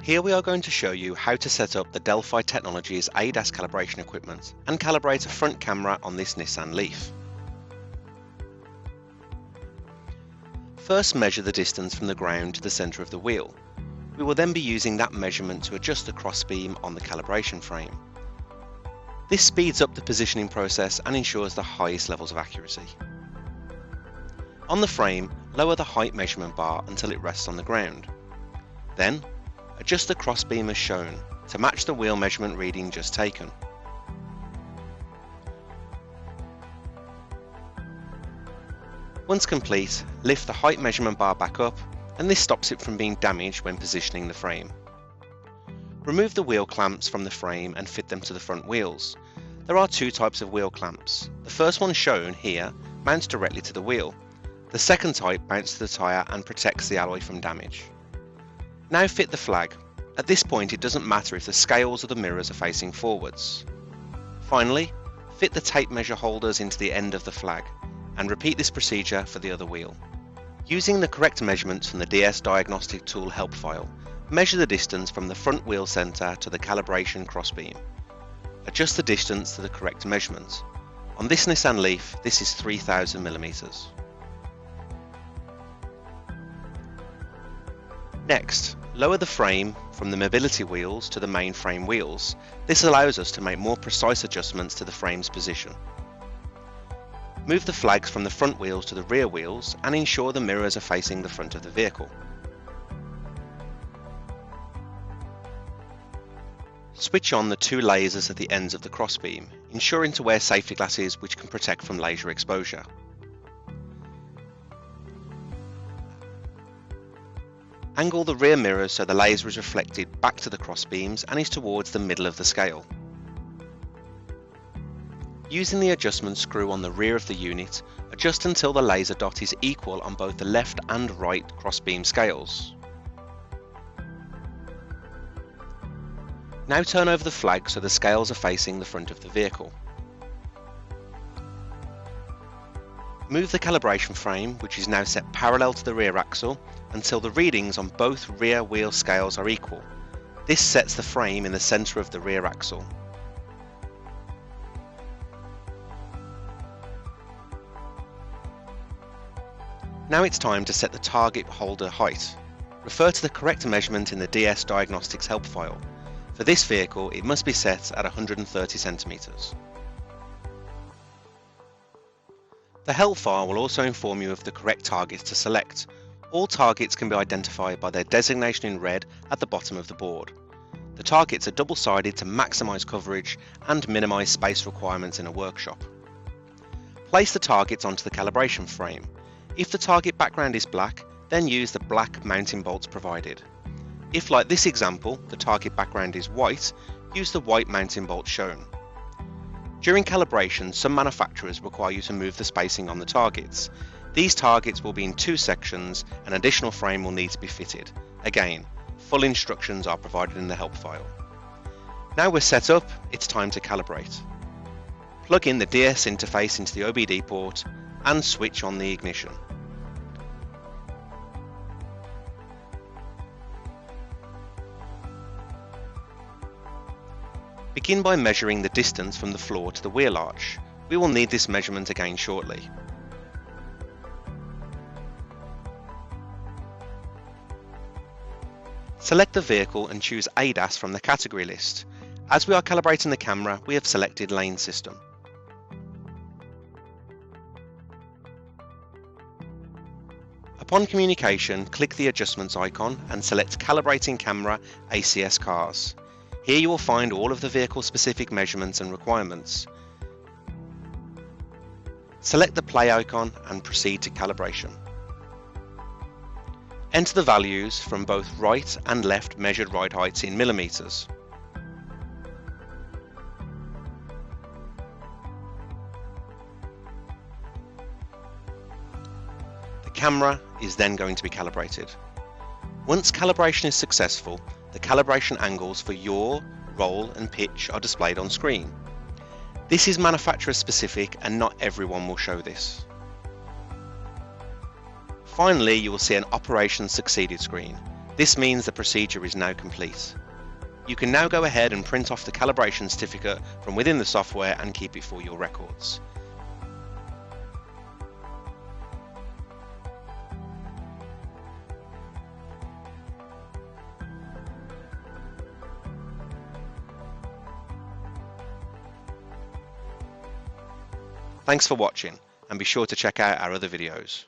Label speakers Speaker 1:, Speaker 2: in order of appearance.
Speaker 1: Here we are going to show you how to set up the Delphi Technologies ADAS calibration equipment and calibrate a front camera on this Nissan Leaf. First, measure the distance from the ground to the centre of the wheel. We will then be using that measurement to adjust the crossbeam on the calibration frame. This speeds up the positioning process and ensures the highest levels of accuracy. On the frame, lower the height measurement bar until it rests on the ground. Then, adjust the crossbeam as shown to match the wheel measurement reading just taken. Once complete, lift the height measurement bar back up, and this stops it from being damaged when positioning the frame. Remove the wheel clamps from the frame and fit them to the front wheels. There are two types of wheel clamps. The first one shown here mounts directly to the wheel. The second type mounts to the tyre and protects the alloy from damage. Now fit the flag. At this point it doesn't matter if the scales or the mirrors are facing forwards. Finally, fit the tape measure holders into the end of the flag, and repeat this procedure for the other wheel. Using the correct measurements from the DS Diagnostic Tool help file, measure the distance from the front wheel centre to the calibration crossbeam. Adjust the distance to the correct measurement. On this Nissan Leaf, this is 3000 mm. Next, lower the frame from the mobility wheels to the main frame wheels. This allows us to make more precise adjustments to the frame's position. Move the flags from the front wheels to the rear wheels and ensure the mirrors are facing the front of the vehicle. Switch on the two lasers at the ends of the crossbeam, ensuring to wear safety glasses which can protect from laser exposure. Angle the rear mirrors so the laser is reflected back to the crossbeams and is towards the middle of the scale. Using the adjustment screw on the rear of the unit, adjust until the laser dot is equal on both the left and right crossbeam scales. Now turn over the flag so the scales are facing the front of the vehicle. Move the calibration frame, which is now set parallel to the rear axle, until the readings on both rear wheel scales are equal. This sets the frame in the centre of the rear axle. Now it's time to set the target holder height. Refer to the correct measurement in the DS Diagnostics help file. For this vehicle, it must be set at 130 cm. The help file will also inform you of the correct targets to select. All targets can be identified by their designation in red at the bottom of the board. The targets are double-sided to maximise coverage and minimise space requirements in a workshop. Place the targets onto the calibration frame. If the target background is black, then use the black mounting bolts provided. If, like this example, the target background is white, use the white mounting bolt shown. During calibration, some manufacturers require you to move the spacing on the targets. These targets will be in two sections, and an additional frame will need to be fitted. Again, full instructions are provided in the help file. Now we're set up, it's time to calibrate. Plug in the DS interface into the OBD port and switch on the ignition. Begin by measuring the distance from the floor to the wheel arch. We will need this measurement again shortly. Select the vehicle and choose ADAS from the category list. As we are calibrating the camera, we have selected lane system. Upon communication, click the adjustments icon and select Calibrating Camera ACS Cars. Here you will find all of the vehicle-specific measurements and requirements. Select the play icon and proceed to calibration. Enter the values from both right and left measured ride heights in millimeters. The camera is then going to be calibrated. Once calibration is successful, the calibration angles for yaw, roll and pitch are displayed on screen. This is manufacturer specific and not everyone will show this. Finally, you will see an Operations Succeeded screen. This means the procedure is now complete. You can now go ahead and print off the calibration certificate from within the software and keep it for your records. Thanks for watching, and be sure to check out our other videos.